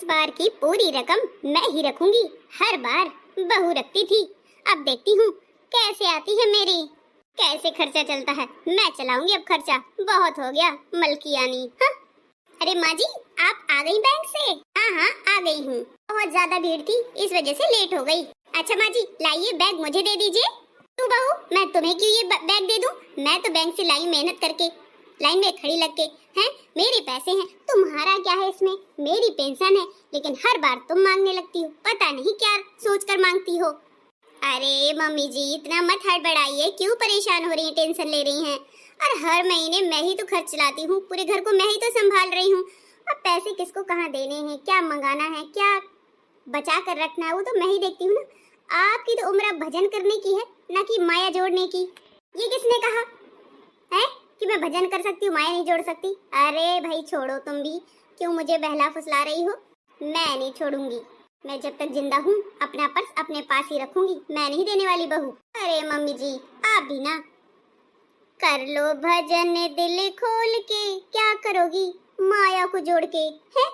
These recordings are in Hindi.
बार की पूरी रकम मैं ही रखूंगी। हर बार बहू रखती थी, अब देखती हूँ कैसे आती है मेरी, कैसे खर्चा चलता है। मैं चलाऊंगी अब खर्चा, बहुत हो गया मलकियानी। हाँ? अरे माँ जी, आप आ गई बैंक से? हाँ हाँ आ गई हूँ, बहुत ज्यादा भीड़ थी इस वजह से लेट हो गई। अच्छा माँ जी, लाइए बैग मुझे दे दीजिए। तू बहू, मैं तुम्हें क्यों ये बैग दे दूं? मैं तो बैंक से लाई मेहनत करके, लाइन में खड़ी लग के। हैं, मेरे पैसे हैं, तुम्हारा क्या है इसमें? मेरी पेंशन है, लेकिन हर बार तुम मांगने लगती हो, पता नहीं क्या सोच कर मांगती हो। अरे मम्मी जी, इतना मत हड़बड़ाइए, क्यों परेशान हो रही हैं, टेंशन ले रही हैं? और हर महीने मैं ही तो खर्च चलाती हूँ, पूरे घर को मैं ही तो संभाल रही हूँ। अब पैसे किसको कहाँ देने हैं, क्या मंगाना है, क्या बचा कर रखना है, वो तो मैं ही देखती हूँ ना। आपकी तो उम्र भजन करने की है, ना कि माया जोड़ने की। ये किसने कहा है कि मैं भजन कर सकती हूँ, माया नहीं जोड़ सकती? अरे भाई छोड़ो, तुम भी क्यों मुझे बहला फुसला रही हो? मैं नहीं छोड़ूंगी, मैं जब तक जिंदा हूँ अपना पर्स अपने पास ही रखूंगी, मैं नहीं देने वाली बहू। अरे मम्मी जी, आप भी ना कर लो भजन दिल खोल के, क्या करोगी माया को जोड़ के? है,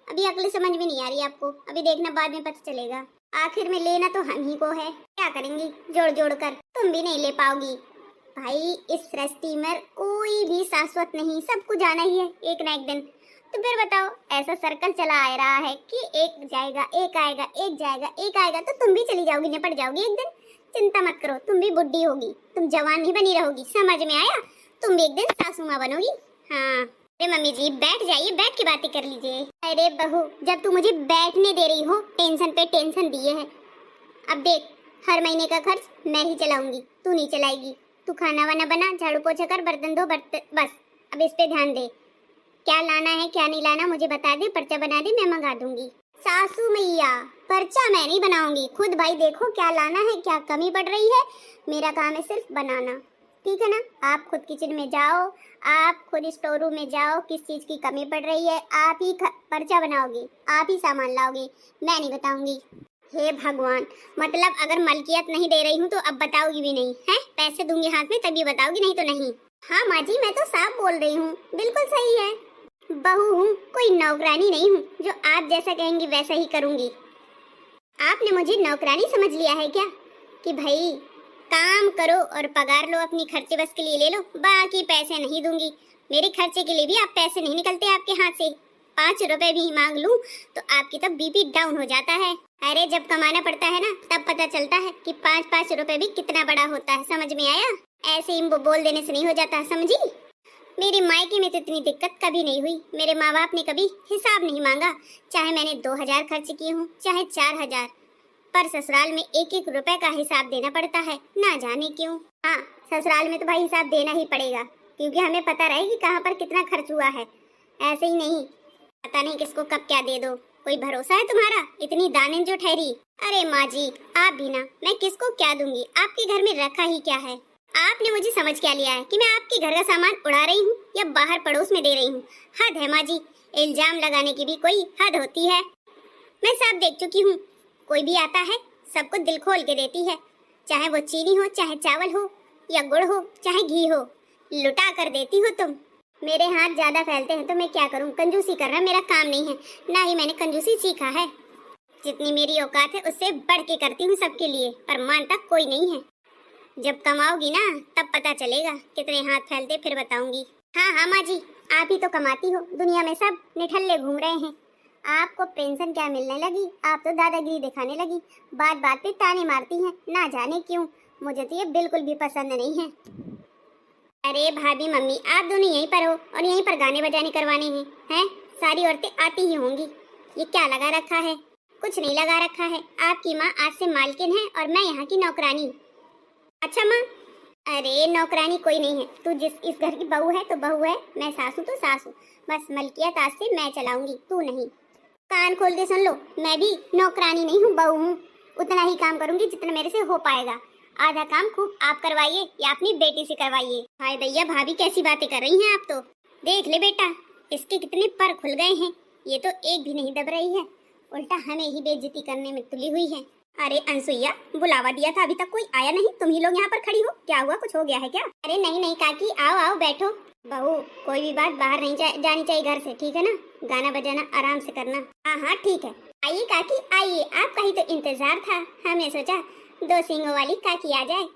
अभी अकल समझ में नहीं आ रही आपको, अभी देखना बाद में पता चलेगा। आखिर में लेना तो हम ही को है, क्या करेंगी जोड़ जोड़ कर, तुम भी नहीं ले पाओगी। भाई इस सृष्टि में कोई भी शाश्वत नहीं, सबको जाना ही है एक ना एक दिन। तो फिर बताओ, ऐसा सर्कल चला आ रहा है कि एक जाएगा एक आएगा, एक जाएगा एक आएगा, तो तुम भी चली जाओगी, निपट जाओगी एक दिन। चिंता मत करो, तुम भी बुढ़ी होगी, तुम जवान नहीं बनी रहोगी, समझ में आया? तुम भी एक दिन सासू माँ बनोगी। हाँ। अरे मम्मी जी बैठ जाइए, बैठ के बातें कर लीजिए। अरे बहू, जब तू मुझे बैठने दे रही हो, टेंशन पे टेंशन दिए है। अब देख, हर महीने का खर्च मैं ही चलाऊंगी, तू नहीं चलाएगी। तू खाना वाना बना, झाड़ू पोछा कर, बर्तन धो, बस अब इस पे ध्यान दे। क्या लाना है क्या नहीं लाना मुझे बता दे, पर्चा बना दे, मैं मंगा दूंगी। सासू मैया, पर्चा मैं नहीं बनाऊंगी, खुद भाई देखो क्या लाना है, क्या कमी पड़ रही है। मेरा काम है सिर्फ बनाना, ठीक है ना? आप खुद किचन में जाओ, आप खुद स्टोर रूम में जाओ, किस चीज की कमी पड़ रही है आप ही पर्चा बनाओगी, आप ही सामान लाओगी, मैं नहीं बताऊंगी। हे भगवान, मतलब अगर मलकियत नहीं दे रही हूँ तो अब बताओगी भी नहीं है? पैसे दूंगी हाथ में तभी बताओगी, नहीं तो नहीं। हाँ माँ जी, मैं तो साफ बोल रही हूँ, बिल्कुल सही है। बहू हूँ, कोई नौकरानी नहीं हूँ जो आप जैसा कहेंगी वैसा ही करूँगी। आपने मुझे नौकरानी समझ लिया है क्या? कि भाई काम करो और पगार लो, अपनी खर्चे बस के लिए ले लो, बाकी पैसे नहीं दूंगी। मेरे खर्चे के लिए भी आप पैसे नहीं निकलते आपके हाथ से। 5 रुपए भी मांग लूं तो आपकी तो बीपी डाउन हो जाता है। अरे जब कमाना पड़ता है ना, तब पता चलता है कि 5-5 रुपए भी कितना बड़ा होता है, समझ में आया? ऐसे ही बोल देने से नहीं हो जाता, समझी? मेरे मायके में तो इतनी दिक्कत कभी नहीं हुई, मेरे माँ बाप ने कभी हिसाब नहीं मांगा, चाहे मैंने 2000 खर्च किए हूँ चाहे 4000, पर ससुराल में 1-1 रुपए का हिसाब देना पड़ता है, ना जाने क्यों। हाँ, ससुराल में तो भाई हिसाब देना ही पड़ेगा, क्योंकि हमें पता रहे कि कहाँ पर कितना खर्च हुआ है। ऐसे ही नहीं, पता नहीं किसको कब क्या दे दो। कोई भरोसा है तुम्हारा, इतनी दानिन जो ठहरी? अरे माँ जी आप भी ना, मैं किसको क्या दूंगी, आपके घर में रखा ही क्या है? आपने मुझे समझ क्या लिया है कि मैं आपके घर का सामान उड़ा रही हूँ या बाहर पड़ोस में दे रही हूँ? हद है माँ जी, इल्जाम लगाने की भी कोई हद होती है। मैं सब देख चुकी हूँ, कोई भी आता है सबको दिल खोल के देती है, चाहे वो चीनी हो, चाहे चावल हो, या गुड़ हो, चाहे घी हो, लुटा कर देती हो तुम। मेरे हाथ ज्यादा फैलते हैं तो मैं क्या करूँ, कंजूसी करना मेरा काम नहीं है, ना ही मैंने कंजूसी सीखा है। जितनी मेरी औकात है उससे बढ़ के करती हूँ सबके लिए, पर मानता कोई नहीं है। जब कमाओगी ना तब पता चलेगा कितने हाथ फैलते, फिर बताऊंगी। हाँ हाँ माँ जी, आप ही तो कमाती हो, दुनिया में सब निठल्ले घूम रहे हैं। आपको पेंशन क्या मिलने लगी, आप तो दादागिरी दिखाने लगी, बात बात पे ताने मारती हैं, ना जाने क्यों। मुझे तो ये बिल्कुल भी पसंद नहीं है। अरे भाभी मम्मी, आप दोनों यहीं पर हो और यहीं पर गाने बजाने करवाने हैं? सारी औरतें आती ही होंगी। ये क्या लगा रखा है? कुछ नहीं लगा रखा है, आपकी माँ आज से मालकिन है और मैं यहाँ की नौकरानी। अच्छा माँ? अरे नौकरानी कोई नहीं है, तू जिस इस घर की बहू है तो बहू है, मैं सासू तो सासू, बस मलकियत आज से मैं चलाऊंगी, तू नहीं। कान खोल के सुन लो, मैं भी नौकरानी नहीं हूँ, बहू हूँ। उतना ही काम करूंगी जितना मेरे से हो पाएगा, आधा काम खूब आप करवाइए या अपनी बेटी से करवाइए। हाय भैया, भाभी कैसी बातें कर रही हैं आप तो। देख ले बेटा, इसके कितने पर खुल गए हैं, ये तो एक भी नहीं दब रही है, उल्टा हमें ही बेइज्जती करने में तुली हुई है। अरे अनसुईया, बुलावा दिया था, अभी तक कोई आया नहीं, तुम ही लोग यहाँ पर खड़ी हो, क्या हुआ, कुछ हो गया है क्या? अरे नहीं नहीं काकी, आओ आओ बैठो। बहू, कोई भी बात बाहर नहीं जानी चाहिए घर से, ठीक है ना? गाना बजाना आराम से करना। हाँ हाँ ठीक है। आइए काकी आइए, आपका ही तो इंतजार था। हमने सोचा दो सींगों वाली काकी आ जाए।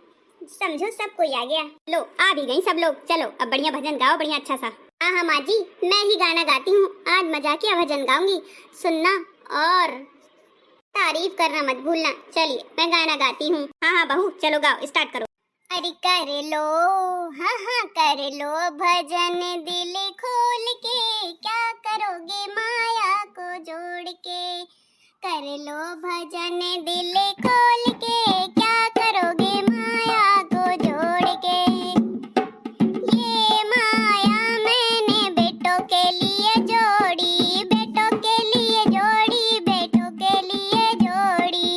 समझो सब कोई आ गया। लो आ भी गई सब लोग। चलो अब बढ़िया भजन गाओ, बढ़िया अच्छा सा। हाँ हाँ माँ जी, मैं ही गाना गाती हूँ। आज मजाकिया भजन गाऊंगी, सुनना और तारीफ करना मत भूलना। चलिए मैं गाना गाती हूँ। हाँ हाँ बहू, चलो गाओ, स्टार्ट करो। अरे कर लो, हाँ हाँ कर लो भजन दिल खोल के, क्या करोगे माया को जोड़ के। कर लो भजन दिल खोल के, क्या करोगे माया को जोड़ के। ये माया मैंने बेटों के लिए जोड़ी, बेटों के लिए जोड़ी, बेटों के लिए जोड़ी।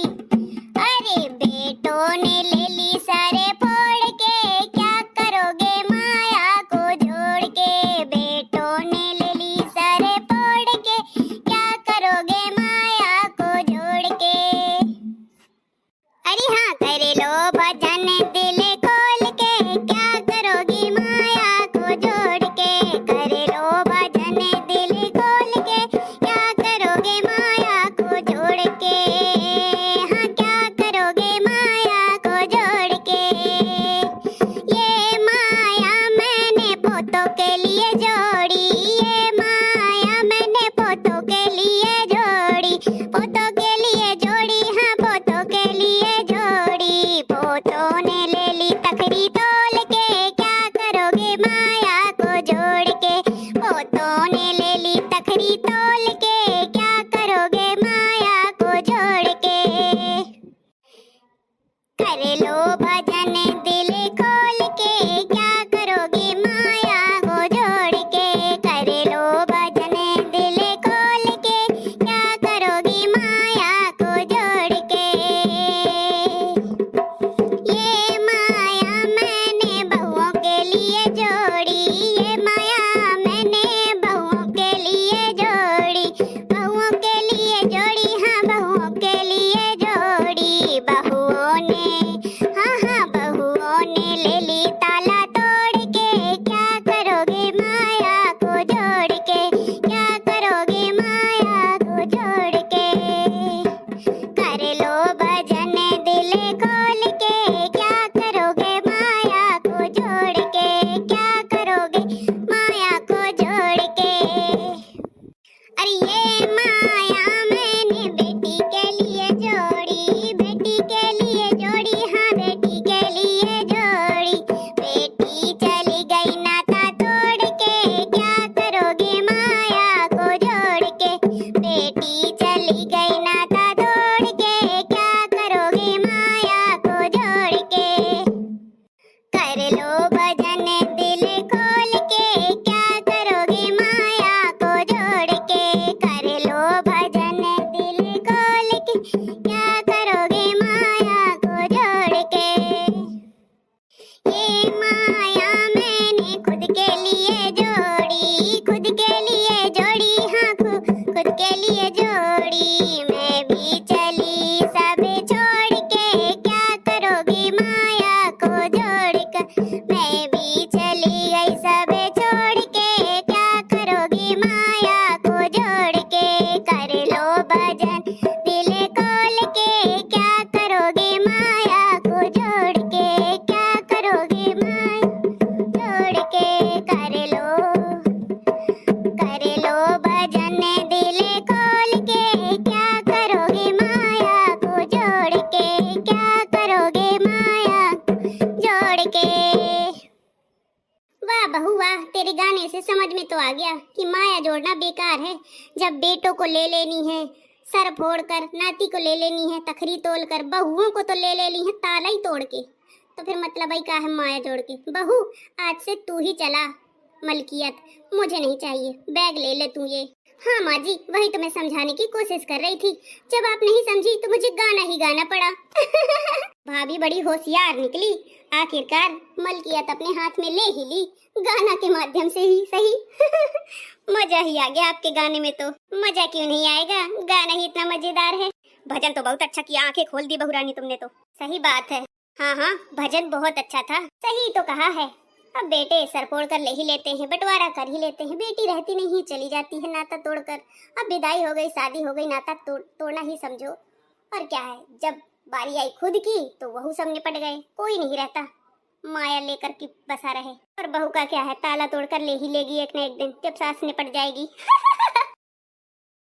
अरे बेटों ने ले ली सारे फोड़ के, क्या करोगे माया को जोड़ के। बेटों ने ले ली सारे फोड़ के, क्या करोगे माया को जोड़ के। अरे हाँ कर लो भजन दिल खोल के, क्या करोगी माया को जोड़ के। कर लो भजन दिल खोल के, क्या करोगे माया को जोड़ के। हाँ क्या करोगे माया को जोड़ के। ये माया मैंने पोतों के लिए जोड़ी, ये माया मैंने पोतों के लिए जोड़ी, पोतों के लिए जोड़ी, हाँ पोतों के लिए जोड़ी। पोतों ने ले ली तखरी तोल के, क्या करोगे माया को जोड़ के। पोतों ने ले ली तखरी तोल के, क्या करोगे माया को जोड़ के। कर लो भजन दिल खोल के, क्या करोगे माया को जोड़ के। कर लो भजन दिल खोल के, क्या करोगी माया को जोड़ के। ये माया मैंने बहुओं के लिए जोड़ी, ये माया मैंने बहुओं के लिए जोड़ी, बहुओं के लिए जोड़ी, हाँ बहुओं के लिए जोड़ी। बहुओं ने, हाँ हाँ बहुओं ने ले ली ताला तोड़ के, क्या करोगे माया को जोड़ के, क्या करोगे माया को जोड़ के। कर लो भजन दिल खोल के, क्या करोगे माया को जोड़ के, क्या करोगे माया को जोड़ के। अरे ये माया मैंने बेटी के लिए जोड़ी, बेटी के लिए जोड़ी, हाँ बेटी के लिए जोड़ी। बेटी चली गई नाता तोड़ के, क्या करोगे माया को जोड़ के। बेटी चली गई नाता तोड़ के, क्या करोगे माया को जोड़ के। कर लो भजन दिल खोल के, क्या करोगे माया को जोड़ के। कर लो भजन दिल खोल के, क्या करोगे माया को जोड़ के। ये माया मैंने खुद के लिए जोड़ी, खुद के लिए जोड़ी, हाँ खुद के लिए जोड़ी। मैं भी चली सब छोड़ के, क्या करोगी माया को जोड़ कर। मैं भी चली गई सब छोड़ के, क्या करोगी माया को जोड़ के। कर लो भजन दिल खोल के, क्या करोगे माया को जोड़ के, क्या करोगे माया जोड़ के। कर लो भजन दिल खोल के, क्या करोगे माया को जोड़ के, क्या करोगे माया जोड़ के। वाह बहू वाह, तेरे गाने से समझ में तो आ गया कि माया जोड़ना बेकार है। जब बेटों को ले लेनी है सर फोड़ कर, नाती को ले लेनी है तखरी तोल कर, बहुओं को तो ले लेनी है ताला ही तोड़ के, तो फिर मतलब भाई क्या है माया जोड़ के। बहू आज से तू ही चला मलकियत, मुझे नहीं चाहिए, बैग ले ले तू ये। हाँ माँ जी, वही तो मैं समझाने की कोशिश कर रही थी, जब आप नहीं समझी तो मुझे गाना ही गाना पड़ा। भाभी बड़ी होशियार निकली, आखिरकार मलकियत अपने हाथ में ले ही ली, गाना के माध्यम से ही सही। मजा ही आ गया आपके गाने में, तो मजा क्यों नहीं आएगा, गाना ही इतना मजेदार है। भजन तो बहुत अच्छा किया, आंखें खोल दी बहुरानी तुमने तो। सही बात है, हाँ हाँ भजन बहुत अच्छा था, सही तो कहा है। अब बेटे सर फोड़ कर ले ही लेते हैं, बंटवारा कर ही लेते हैं। बेटी रहती नहीं, चली जाती है नाता तोड़कर। अब विदाई हो गई, शादी हो गई, नाता तोड़ना ही समझो। और क्या है, जब बारी आई खुद की तो वहू सब निपट गए, कोई नहीं रहता माया लेकर की बसा रहे। और बहू का क्या है, ताला तोड़कर ले ही लेगी एक न एक दिन, जब सास निपट जाएगी।